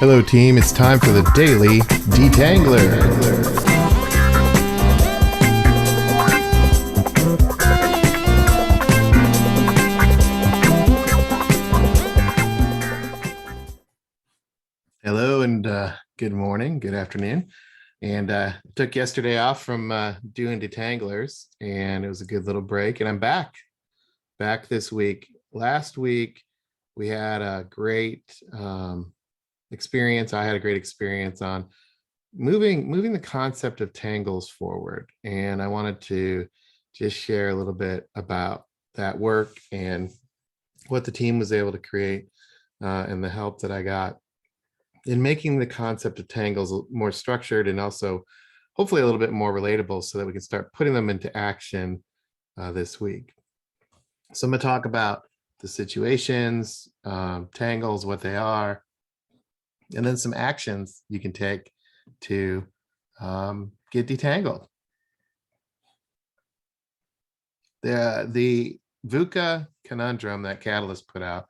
Hello, team. It's time for the Daily Detangler. Hello, and good morning, good afternoon. And took yesterday off from doing detanglers, and it was a good little break. And I'm back this week. Last week, we had a great experience. I had a great experience on moving the concept of tangles forward, and I wanted to just share a little bit about that work and what the team was able to create and the help that I got in making the concept of tangles more structured and also hopefully a little bit more relatable so that we can start putting them into action this week. So I'm going to talk about the situations, tangles, what they are, and then some actions you can take to get detangled. The VUCA conundrum that Catalyst put out,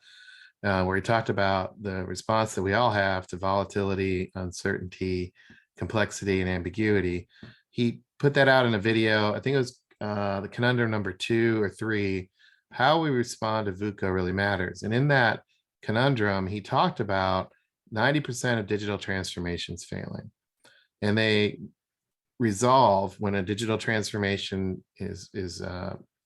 where he talked about the response that we all have to volatility, uncertainty, complexity, and ambiguity. He put that out in a video. I think it was the conundrum number 2 or 3, how we respond to VUCA really matters. And in that conundrum, he talked about 90% of digital transformations failing. And they resolve when a digital transformation is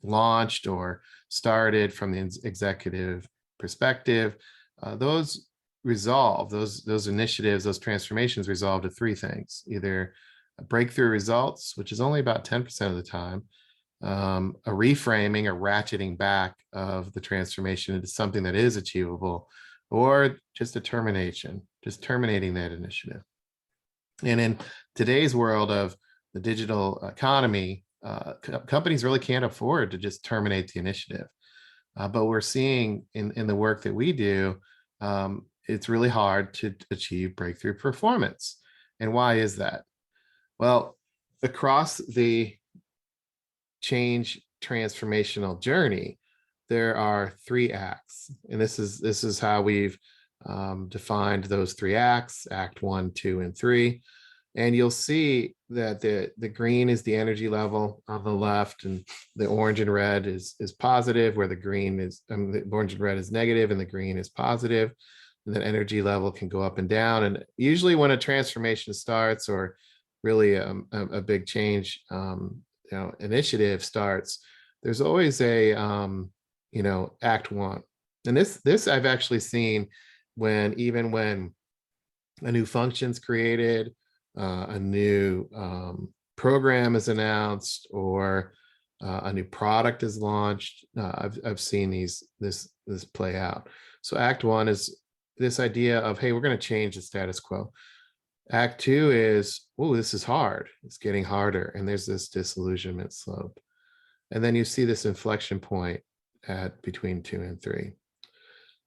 launched or started from the executive perspective. Those initiatives, those transformations resolve to 3 things: either breakthrough results, which is only about 10% of the time, a reframing or ratcheting back of the transformation into something that is achievable, or just a termination, just terminating that initiative. And in today's world of the digital economy, companies really can't afford to just terminate the initiative. But we're seeing in the work that we do, it's really hard to achieve breakthrough performance. And why is that? Well, across the change transformational journey, there are 3 acts. And this is how we've defined those 3 acts: act 1, 2, and 3. And you'll see that the green is the energy level on the left, and the orange and red is positive, where the green is the orange and red is negative, and the green is positive. And that energy level can go up and down. And usually when a transformation starts, or really a big change initiative starts, there's always a act 1. And this I've actually seen even when a new function's created, a new program is announced, or a new product is launched. I've seen this play out. So act 1 is this idea of, hey, we're going to change the status quo. Act 2 is, oh, this is hard. It's getting harder. And there's this disillusionment slope. And then you see this inflection point at between 2 and 3.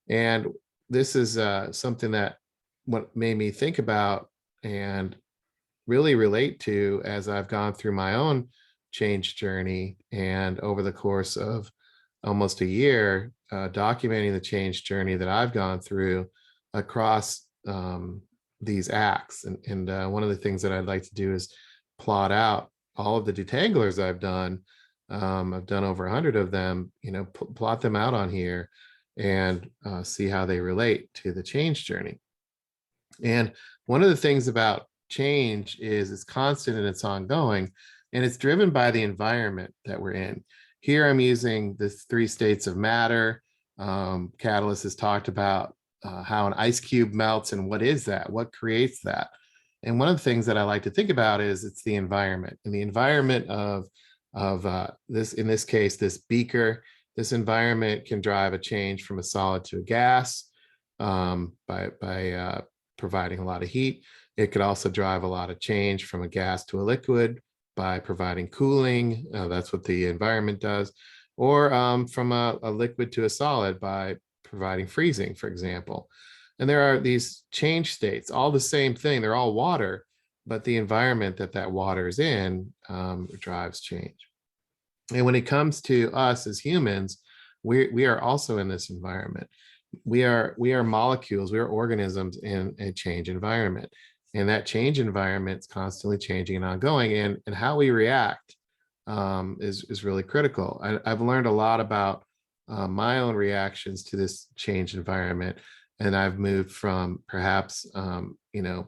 And this is something that what made me think about and really relate to as I've gone through my own change journey, and over the course of almost a year, documenting the change journey that I've gone through across these acts. And one of the things that I'd like to do is plot out all of the detanglers I've done. I've done over 100 of them, plot them out on here and see how they relate to the change journey. And one of the things about change is it's constant and it's ongoing, and it's driven by the environment that we're in. Here I'm using the 3 states of matter. Catalyst has talked about how an ice cube melts, and what is that? What creates that? And one of the things that I like to think about is it's the environment, and the environment of this, in this case, this beaker. This environment can drive a change from a solid to a gas by providing a lot of heat. It could also drive a lot of change from a gas to a liquid by providing cooling. That's what the environment does. Or from a liquid to a solid by providing freezing, for example. And there are these change states, all the same thing. They're all water, but the environment that water is in drives change. And when it comes to us as humans, we are also in this environment. we are molecules, we are organisms in a change environment, and that change environment is constantly changing and ongoing, and how we react is really critical. I've learned a lot about my own reactions to this change environment, and I've moved from perhaps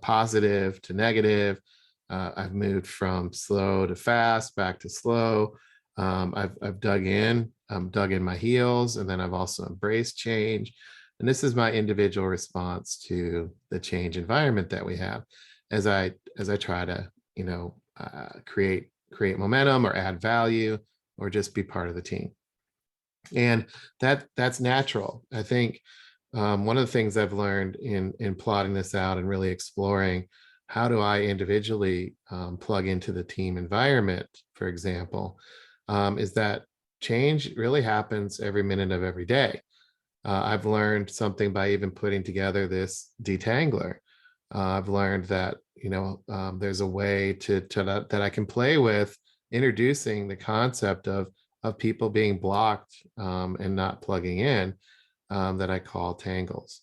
positive to negative. I've moved from slow to fast, back to slow. I've dug in my heels, and then I've also embraced change. And this is my individual response to the change environment that we have, as I try to create momentum or add value or just be part of the team. And that's natural. I think one of the things I've learned in plotting this out and really exploring how do I individually plug into the team environment, for example, is that change really happens every minute of every day. I've learned something by even putting together this detangler. I've learned that there's a way that I can play with introducing the concept of people being blocked and not plugging in, that I call tangles.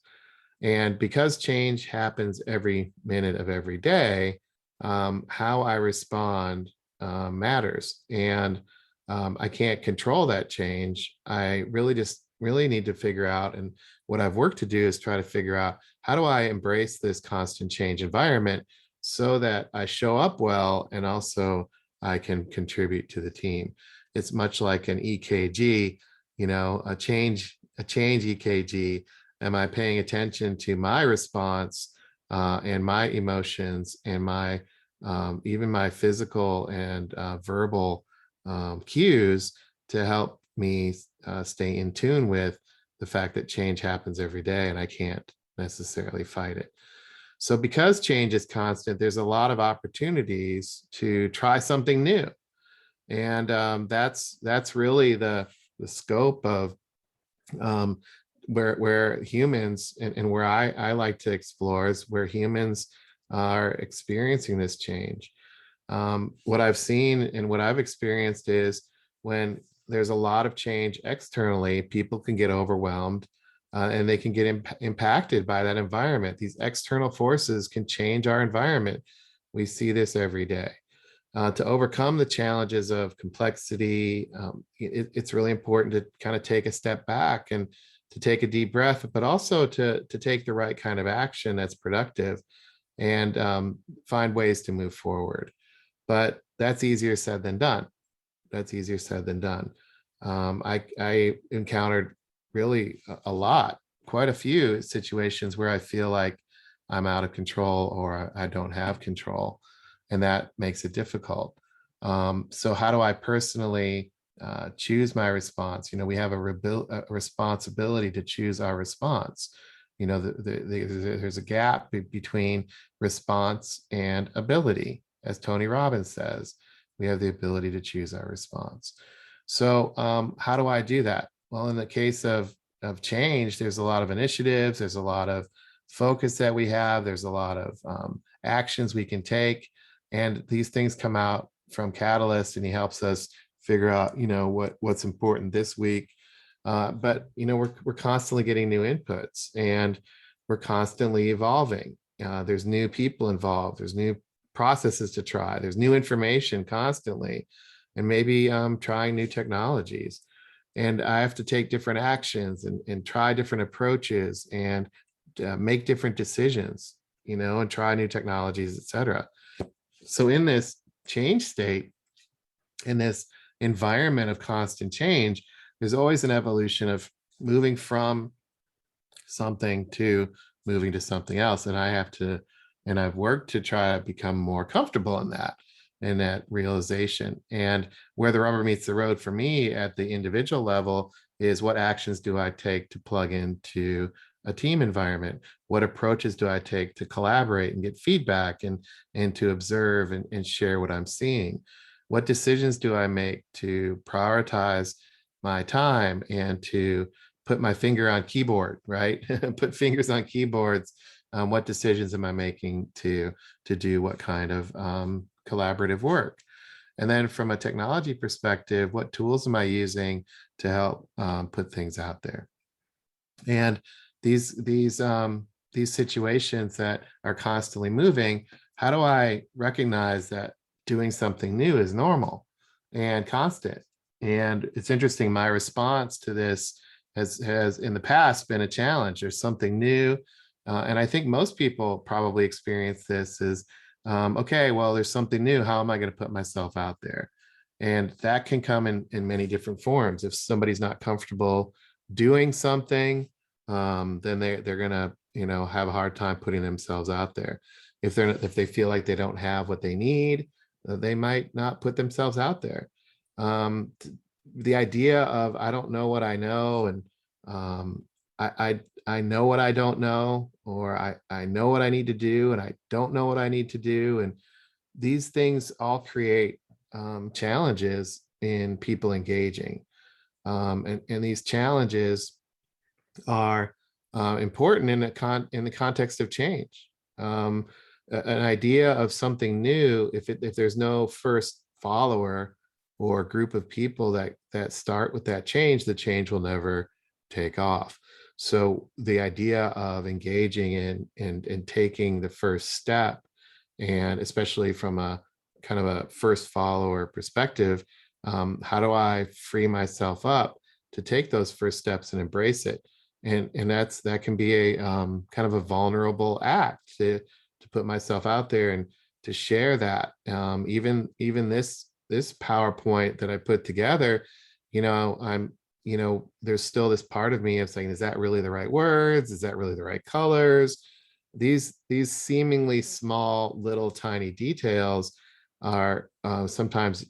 And because change happens every minute of every day, how I respond matters. And I can't control that change. I really need to figure out, and what I've worked to do is try to figure out, how do I embrace this constant change environment so that I show up well and also I can contribute to the team. It's much like an EKG, a change EKG. Am I paying attention to my response and my emotions and my even my physical and verbal cues to help me stay in tune with the fact that change happens every day and I can't necessarily fight it. So because change is constant, there's a lot of opportunities to try something new. And that's really the scope of where humans, and where I like to explore, is where humans are experiencing this change. What I've seen and what I've experienced is when there's a lot of change externally, people can get overwhelmed and they can get impacted by that environment. These external forces can change our environment. We see this every day. To overcome the challenges of complexity, it's really important to kind of take a step back and to take a deep breath, but also to take the right kind of action that's productive and find ways to move forward. But that's easier said than done. That's easier said than done. I encountered really a lot, quite a few situations where I feel like I'm out of control or I don't have control, and that makes it difficult. So how do I personally choose my response? We have a responsibility to choose our response. There's a gap between response and ability. As Tony Robbins says, we have the ability to choose our response. So how do I do that? Well, in the case of change, there's a lot of initiatives, there's a lot of focus that we have, there's a lot of actions we can take, and these things come out from Catalyst, and he helps us figure out what's important this week. But we're constantly getting new inputs, and we're constantly evolving. There's new people involved, there's new processes to try, there's new information constantly, and maybe trying new technologies. And I have to take different actions and try different approaches and make different decisions, and try new technologies, etc. So in this change state, in this environment of constant change, there's always an evolution of moving from something to moving to something else. And I've worked to try to become more comfortable in that realization. And where the rubber meets the road for me at the individual level is, what actions do I take to plug into a team environment? What approaches do I take to collaborate and get feedback and to observe and share what I'm seeing? What decisions do I make to prioritize my time and to put my finger on keyboard, right? Put fingers on keyboards. What decisions am I making to do what kind of collaborative work? And then from a technology perspective, what tools am I using to help put things out there? And these situations that are constantly moving, how do I recognize that doing something new is normal and constant? And it's interesting, my response to this has in the past been a challenge. There's something new. And I think most people probably experience this is, okay, well, there's something new. How am I going to put myself out there? And that can come in many different forms. If somebody's not comfortable doing something, then they're gonna, have a hard time putting themselves out there. If they feel like they don't have what they need, they might not put themselves out there. Um, the idea of I don't know what I know, and um, I know what I don't know, or I know what I need to do, and I don't know what I need to do, and these things all create challenges in people engaging. And these challenges are important in the context of change. An idea of something new, if there's no first follower or group of people that start with that change, the change will never take off. So the idea of engaging in taking the first step, and especially from a kind of a first follower perspective, how do I free myself up to take those first steps and embrace it? And that can be a kind of a vulnerable act to put myself out there and to share that. Even this PowerPoint that I put together, I'm there's still this part of me of saying, is that really the right words? Is that really the right colors? These seemingly small little tiny details are sometimes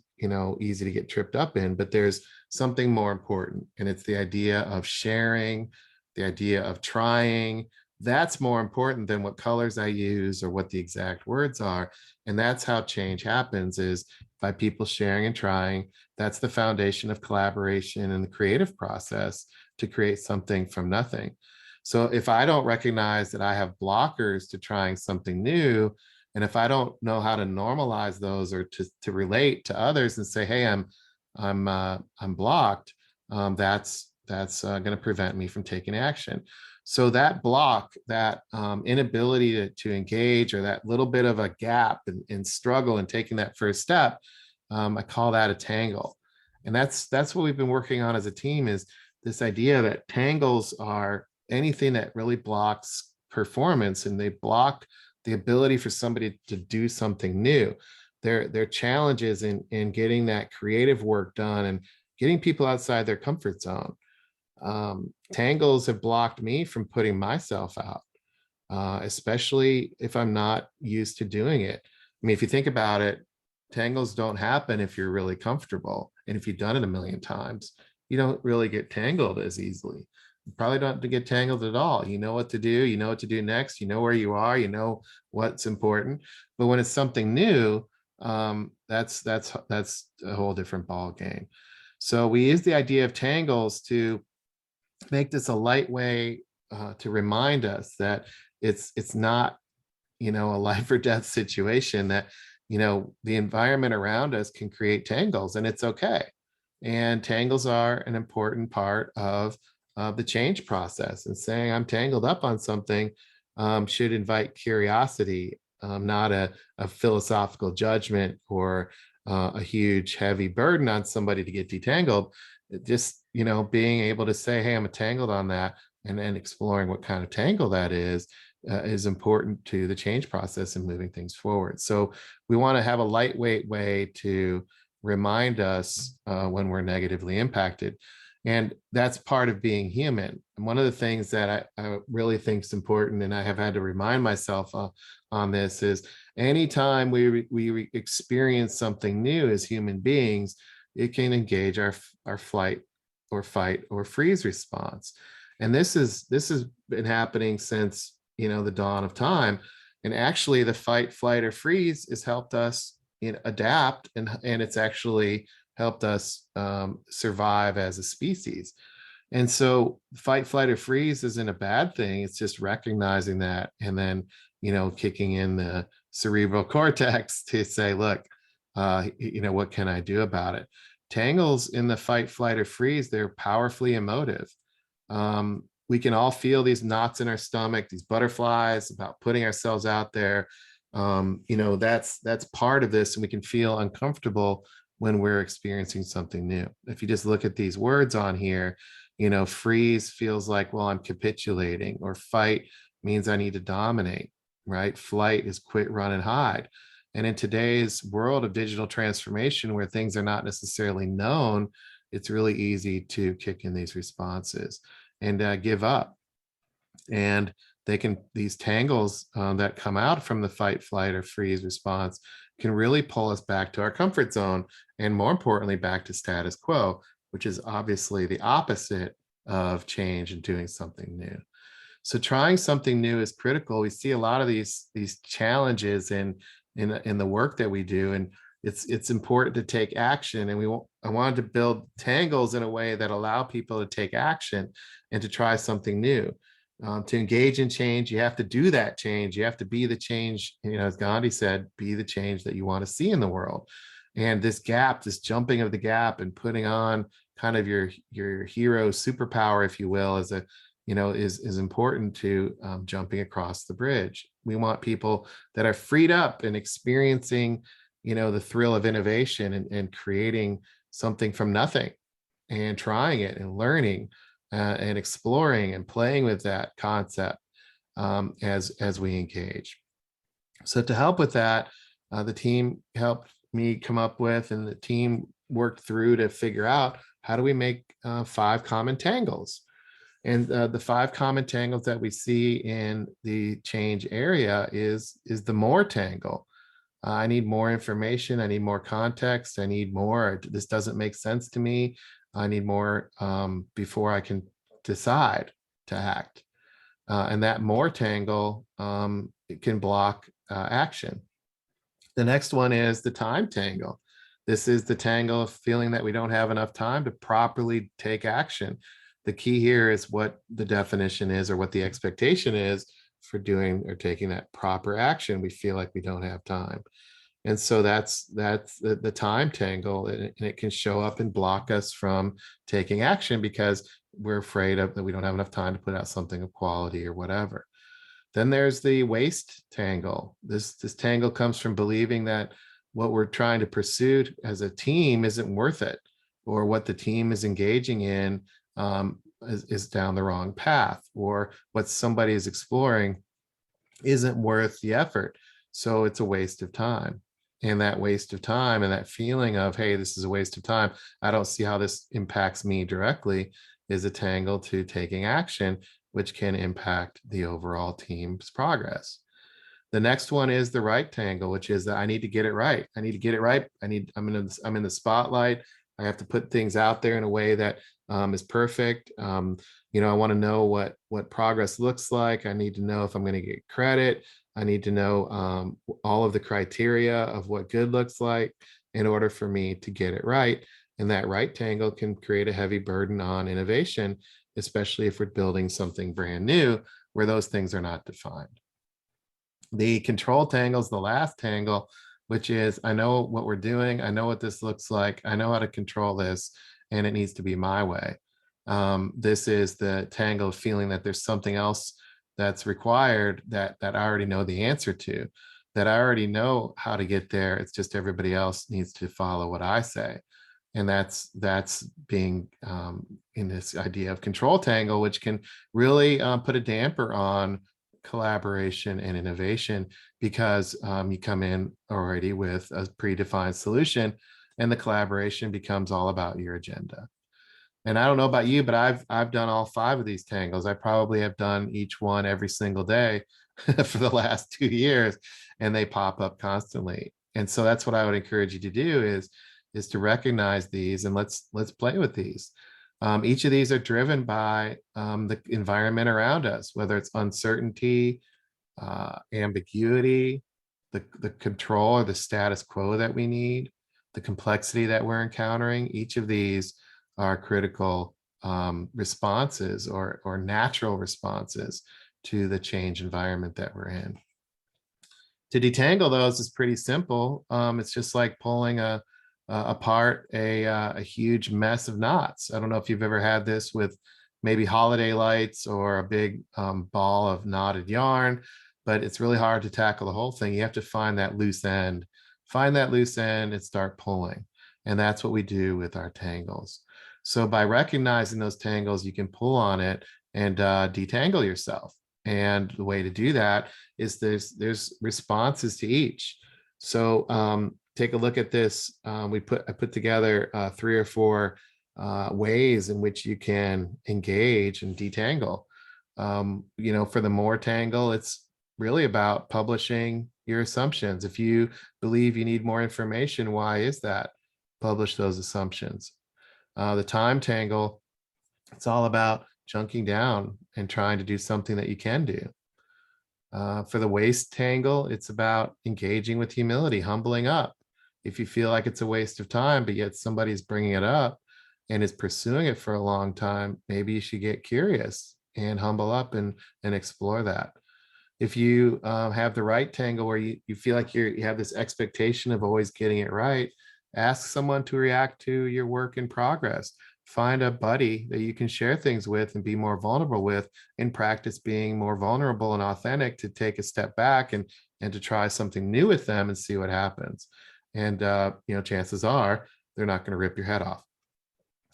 easy to get tripped up in, but there's something more important, and it's the idea of sharing, the idea of trying. That's more important than what colors I use or what the exact words are. And that's how change happens, is by people sharing and trying. That's the foundation of collaboration and the creative process to create something from nothing. So if I don't recognize that I have blockers to trying something new, and if I don't know how to normalize those, or to relate to others and say, hey, I'm blocked, that's going to prevent me from taking action. So that block, that inability to engage, or that little bit of a gap and struggle in taking that first step, I call that a tangle. And that's what we've been working on as a team, is this idea that tangles are anything that really blocks performance, and they block the ability for somebody to do something new. They're challenges in getting that creative work done and getting people outside their comfort zone. Tangles have blocked me from putting myself out, especially if I'm not used to doing it. I mean, if you think about it, tangles don't happen if you're really comfortable. And if you've done it a million times, you don't really get tangled as easily. You probably don't have to get tangled at all. You know what to do, you know what to do next, you know where you are, you know what's important. But when it's something new, that's a whole different ball game. So we use the idea of tangles to make this a light way to remind us that it's not a life or death situation, that the environment around us can create tangles, and it's okay. And tangles are an important part of the change process, and saying I'm tangled up on something should invite curiosity, not a philosophical judgment, or a huge heavy burden on somebody to get detangled. Just being able to say, hey, I'm tangled on that, and then exploring what kind of tangle that is important to the change process and moving things forward. So we want to have a lightweight way to remind us when we're negatively impacted. And that's part of being human. And one of the things that I really think is important, and I have had to remind myself on this, is anytime we experience something new as human beings, it can engage our flight or fight or freeze response. And this has been happening since the dawn of time. And actually the fight, flight, or freeze has helped us adapt, and it's actually helped us survive as a species. And so fight, flight, or freeze isn't a bad thing. It's just recognizing that, and then kicking in the cerebral cortex to say, look, what can I do about it? Tangles in the fight, flight, or freeze, they're powerfully emotive. we can all feel these knots in our stomach, these butterflies about putting ourselves out there. That's part of this, and we can feel uncomfortable when we're experiencing something new. If you just look at these words on here, freeze feels like, well, I'm capitulating, or fight means I need to dominate, right? Flight is quit, run, and hide. And in today's world of digital transformation, where things are not necessarily known, it's really easy to kick in these responses and give up. And these tangles that come out from the fight, flight, or freeze response can really pull us back to our comfort zone, and more importantly, back to status quo, which is obviously the opposite of change and doing something new. So trying something new is critical. We see a lot of these challenges in the work that we do, and it's important to take action. And I wanted to build tangles in a way that allow people to take action and to try something new. To engage in change, you have to do that change. You have to be the change, as Gandhi said, be the change that you want to see in the world. And this gap, this jumping of the gap and putting on kind of your hero superpower, if you will, is important to jumping across the bridge. We want people that are freed up and experiencing, the thrill of innovation and creating something from nothing, and trying it and learning and exploring and playing with that concept as we engage. So to help with that, the team helped me come up with, and the team worked through to figure out, how do we make 5 common tangles? And the 5 common tangles that we see in the change area is the more tangle. I need more information. I need more context. I need more. This doesn't make sense to me. I need more before I can decide to act. And that more tangle, it can block action. The next one is the time tangle. This is the tangle of feeling that we don't have enough time to properly take action. The key here is what the definition is, or what the expectation is for doing or taking that proper action. We feel like we don't have time. And so that's the time tangle, and it can show up and block us from taking action because we're afraid that we don't have enough time to put out something of quality or whatever. Then there's the waste tangle. This tangle comes from believing that what we're trying to pursue as a team isn't worth it, or what the team is engaging in is down the wrong path, or what somebody is exploring isn't worth the effort. So it's a waste of time. And that waste of time and that feeling of, hey, this is a waste of time, I don't see how this impacts me directly, is a tangle to taking action, which can impact the overall team's progress. The next one is the right tangle, which is that I need to get it right. I need to get it right. I'm in the spotlight. I have to put things out there in a way that is perfect. I want to know what progress looks like. I need to know if I'm going to get credit. I need to know all of the criteria of what good looks like in order for me to get it right. And that right tangle can create a heavy burden on innovation, especially if we're building something brand new where those things are not defined. The control tangle is the last tangle, which is, I know what we're doing. I know what this looks like. I know how to control this, and it needs to be my way. This is the tangle of feeling that there's something else that's required that I already know the answer to, that I already know how to get there. It's just everybody else needs to follow what I say. And that's being in this idea of control tangle, which can really put a damper on collaboration and innovation, because you come in already with a predefined solution, and the collaboration becomes all about your agenda. And I don't know about you, but I've done all 5 of these tangles. I probably have done each one every single day for the last 2 years, and they pop up constantly. And so that's what I would encourage you to do is to recognize these, and let's play with these. Each of these are driven by the environment around us, whether it's uncertainty, ambiguity, the control or the status quo that we need, the complexity that we're encountering. Each of these are critical responses or natural responses to the change environment that we're in. To detangle those is pretty simple. It's just like pulling apart a huge mess of knots. I don't know if you've ever had this with maybe holiday lights or a big ball of knotted yarn, but it's really hard to tackle the whole thing. You have to find that loose end, and start pulling. And that's what we do with our tangles. So by recognizing those tangles, you can pull on it and detangle yourself. And the way to do that is there's responses to each. So take a look at this. I put together 3 or 4 ways in which you can engage and detangle. For the more tangle, it's really about publishing your assumptions. If you believe you need more information, why is that? Publish those assumptions. The time tangle, it's all about chunking down and trying to do something that you can do. For the waste tangle, it's about engaging with humility, humbling up. If you feel like it's a waste of time, but yet somebody's bringing it up and is pursuing it for a long time, maybe you should get curious and humble up and explore that. If you have the right tangle where you feel like you have this expectation of always getting it right, ask someone to react to your work in progress. Find a buddy that you can share things with and be more vulnerable with, and practice being more vulnerable and authentic to take a step back and to try something new with them and see what happens. And chances are they're not going to rip your head off.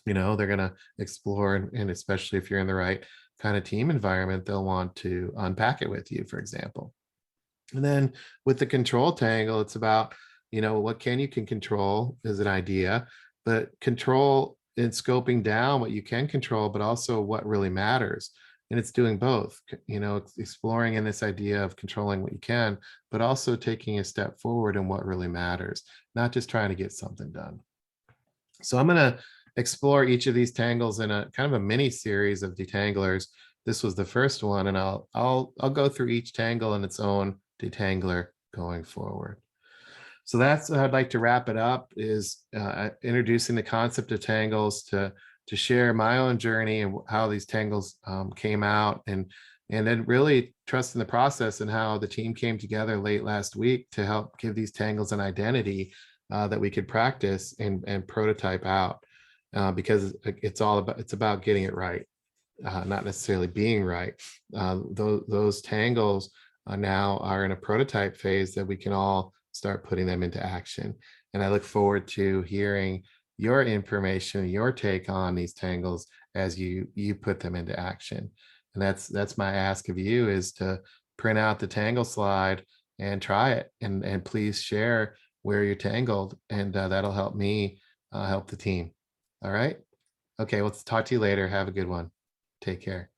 They're going to explore, and especially if you're in the right kind of team environment, they'll want to unpack it with you, for example. And then with the control tangle, it's about, what you can control is an idea, but control in scoping down what you can control, but also what really matters. And it's doing both, exploring in this idea of controlling what you can, but also taking a step forward in what really matters, not just trying to get something done. So I'm going to explore each of these tangles in a kind of a mini series of detanglers. This was the first one, and I'll go through each tangle in its own detangler going forward. So that's I'd like to wrap it up, is introducing the concept of tangles to share my own journey and how these tangles came out, and then really trusting the process and how the team came together late last week to help give these tangles an identity that we could practice and prototype out, because it's about getting it right, not necessarily being right. Those tangles now are in a prototype phase that we can all start putting them into action. And I look forward to hearing your information, your take on these tangles as you put them into action. And that's my ask of you, is to print out the tangle slide and try it, and please share where you're tangled, and that'll help me help the team. All right. Okay. Let's talk to you later. Have a good one. Take care.